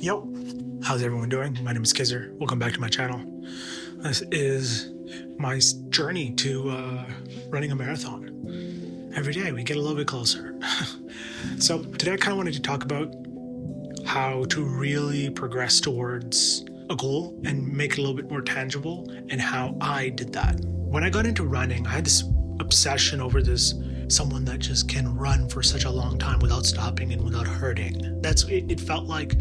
Yo, how's everyone doing? My name is Kizzer. Welcome back to my channel. This is my journey to running a marathon. Every day we get a little bit closer. So today I kind of wanted to talk about how to really progress towards a goal and make it a little bit more tangible and how I did that. When I got into running, I had this obsession over this someone that just can run for such a long time without stopping and without hurting. It felt like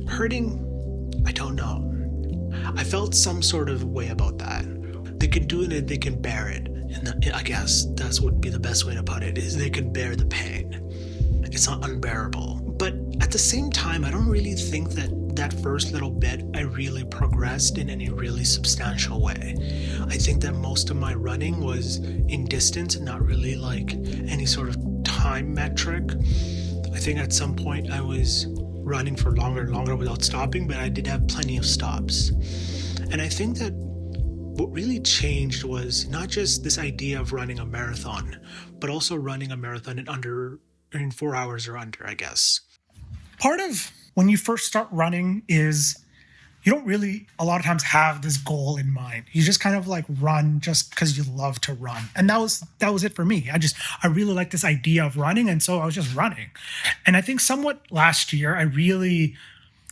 hurting, I don't know. I felt some sort of way about that. They can do it, they can bear it. And I guess that's would be the best way to put it, is they can bear the pain. It's not unbearable. But at the same time, I don't really think that first little bit I really progressed in any really substantial way. I think that most of my running was in distance and not really like any sort of time metric. I think at some point I was running for longer and longer without stopping, but I did have plenty of stops. And I think that what really changed was not just this idea of running a marathon, but also running a marathon in 4 hours or under, I guess. Part of when you first start running is you don't really a lot of times have this goal in mind. You just kind of like run just because you love to run. And that was it for me. I really like this idea of running, and so I was just running. And I think somewhat last year I really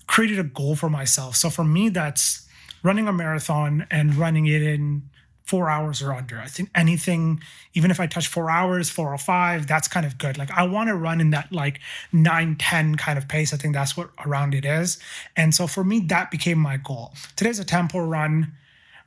created a goal for myself. So for me, that's running a marathon and running it in 4 hours or under. I think anything, even if I touch 4 hours, 4:05, that's kind of good. Like I want to run in that like 9:10 kind of pace. I think that's what around it is. And so for me, that became my goal. Today's a tempo run.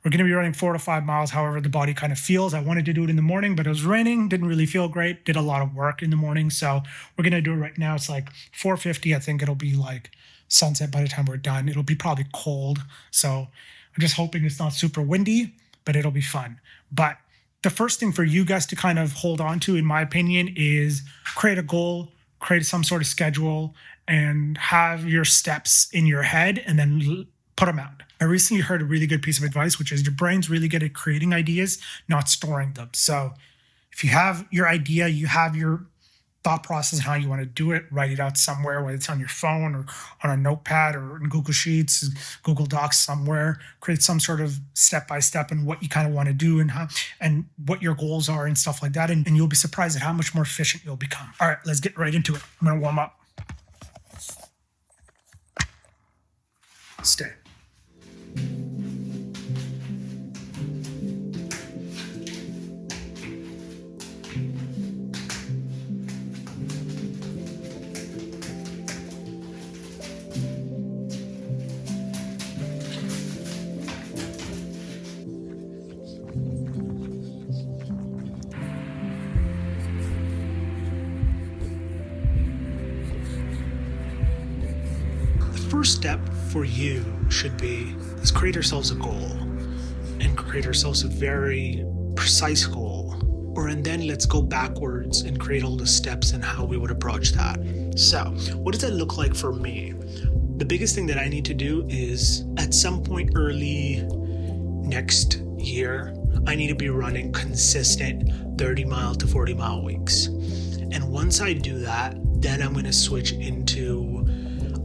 We're going to be running 4 to 5 miles, however the body kind of feels. I wanted to do it in the morning, but it was raining, didn't really feel great, did a lot of work in the morning. So we're going to do it right now. It's like 4:50. I think it'll be like sunset by the time we're done. It'll be probably cold. So I'm just hoping it's not super windy, but it'll be fun. But the first thing for you guys to kind of hold on to, in my opinion, is create a goal, create some sort of schedule, and have your steps in your head and then put them out. I recently heard a really good piece of advice, which is your brain's really good at creating ideas, not storing them. So if you have your idea, you have your thought process and how you want to do it, write it out somewhere, whether it's on your phone or on a notepad or in Google Sheets, Google Docs somewhere, create some sort of step-by-step and what you kind of want to do and how, and what your goals are and stuff like that. And you'll be surprised at how much more efficient you'll become. All right, let's get right into it. I'm going to warm up. Stay. First step for you should be is create ourselves a goal and create ourselves a very precise goal, and then let's go backwards and create all the steps and how we would approach that. So what does that look like for me? The biggest thing that I need to do is at some point early next year, I need to be running consistent 30-mile to 40-mile weeks. And once I do that, then I'm going to switch into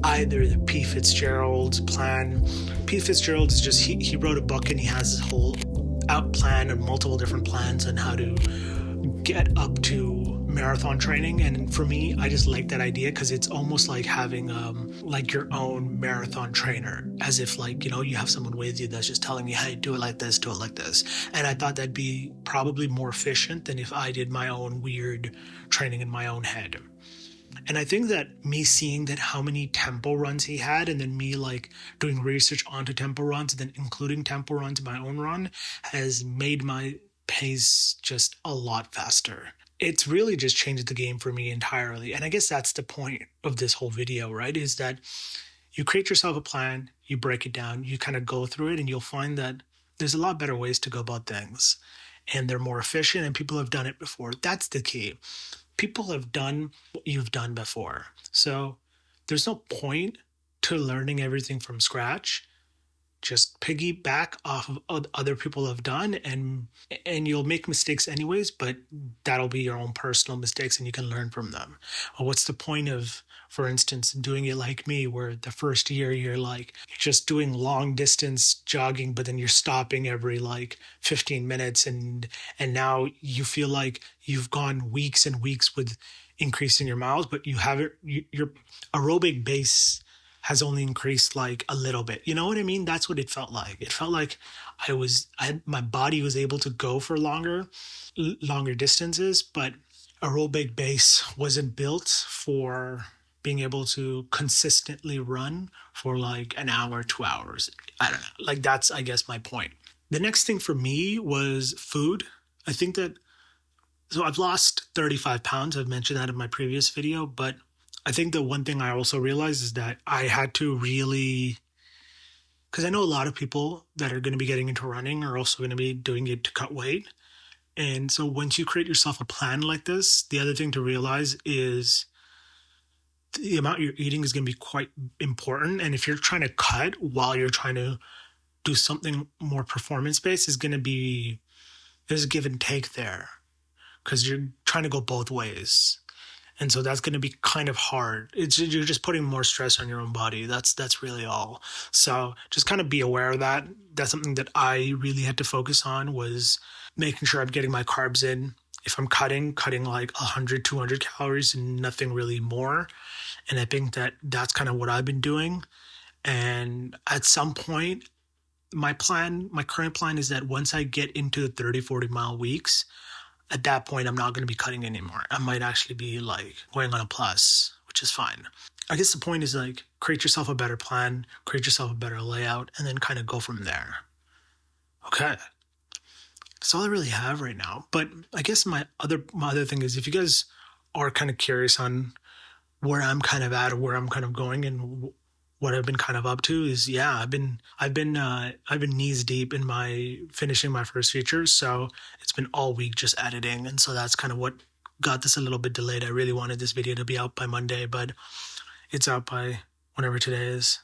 either the P. Fitzgerald's plan. P. Fitzgerald is just, he wrote a book and he has this whole out plan and multiple different plans on how to get up to marathon training. And for me, I just like that idea because it's almost like having like your own marathon trainer, as if like, you have someone with you that's just telling you, hey, do it like this, do it like this. And I thought that'd be probably more efficient than if I did my own weird training in my own head. And I think that me seeing that how many tempo runs he had, and then me like doing research onto tempo runs and then including tempo runs in my own run, has made my pace just a lot faster. It's really just changed the game for me entirely. And I guess that's the point of this whole video, right? Is that you create yourself a plan, you break it down, you kind of go through it, and you'll find that there's a lot better ways to go about things. And they're more efficient, and people have done it before. That's the key. People have done what you've done before. So there's no point to learning everything from scratch. Just piggyback off of what other people have done, and you'll make mistakes anyways, but that'll be your own personal mistakes and you can learn from them. What's the point of for instance, doing it like me, where the first year you're just doing long distance jogging, but then you're stopping every like 15 minutes, and now you feel like you've gone weeks and weeks with increasing your miles, but you haven't, your aerobic base has only increased like a little bit. You know what I mean? That's what it felt like. It felt like my body was able to go for longer distances, but aerobic base wasn't built for being able to consistently run for like an hour, 2 hours. I don't know. Like that's, I guess, my point. The next thing for me was food. I think that, so I've lost 35 pounds. I've mentioned that in my previous video, but I think the one thing I also realized is that I had to really, because I know a lot of people that are going to be getting into running are also going to be doing it to cut weight. And so once you create yourself a plan like this, the other thing to realize is the amount you're eating is going to be quite important. And if you're trying to cut while you're trying to do something more performance-based, is going to be, there's a give and take there because you're trying to go both ways. And so that's going to be kind of hard. You're just putting more stress on your own body. That's really all. So just kind of be aware of that. That's something that I really had to focus on, was making sure I'm getting my carbs in. If I'm cutting like 100, 200 calories and nothing really more. And I think that that's kind of what I've been doing. And at some point, my current plan is that once I get into the 30, 40 mile weeks, at that point, I'm not going to be cutting anymore. I might actually be like going on a plus, which is fine. I guess the point is like create yourself a better plan, create yourself a better layout, and then kind of go from there. Okay. That's all I really have right now. But I guess my other thing is, if you guys are kind of curious on where I'm kind of at or where I'm kind of going and what I've been kind of up to, is I've been knees deep in finishing my first features. So it's been all week just editing. And so that's kind of what got this a little bit delayed. I really wanted this video to be out by Monday, but it's out by whenever today is,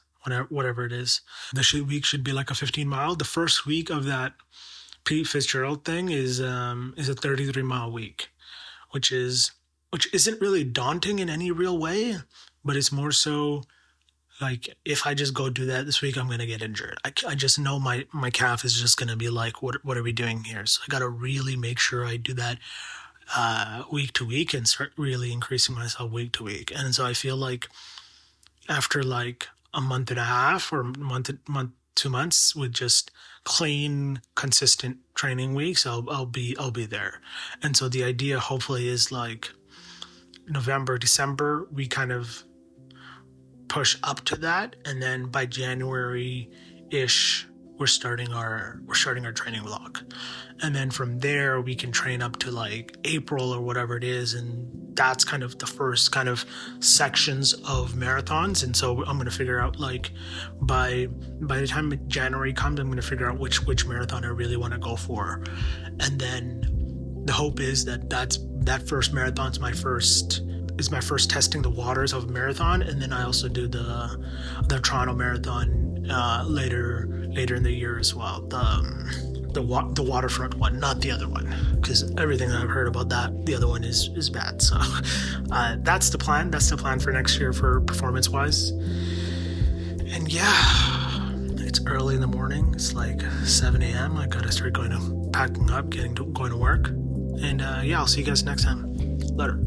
whatever it is. The week should be like a 15 mile. The first week of that Pete Fitzgerald thing is a 33 mile week, which isn't really daunting in any real way, but it's more so like, if I just go do that this week, I'm going to get injured. I just know my calf is just going to be like, what are we doing here? So I got to really make sure I do that week to week and start really increasing myself week to week. And so I feel like after like a month and a half or month, 2 months with just clean, consistent training weeks, I'll be there. And so the idea hopefully is like November, December, we kind of push up to that, and then by January-ish we're starting our training block, and then from there we can train up to like April or whatever it is, and that's kind of the first kind of sections of marathons. And so I'm going to figure out, like, by the time January comes, I'm going to figure out which marathon I really want to go for, and then the hope is that first marathon's my first testing the waters of a marathon. And then I also do the Toronto Marathon later in the year as well. The waterfront one, not the other one, because everything I've heard about that, the other one is bad. So that's the plan. That's the plan for next year for performance wise. And it's early in the morning. It's like 7 a.m. I gotta start packing up, going to work. And I'll see you guys next time. Later.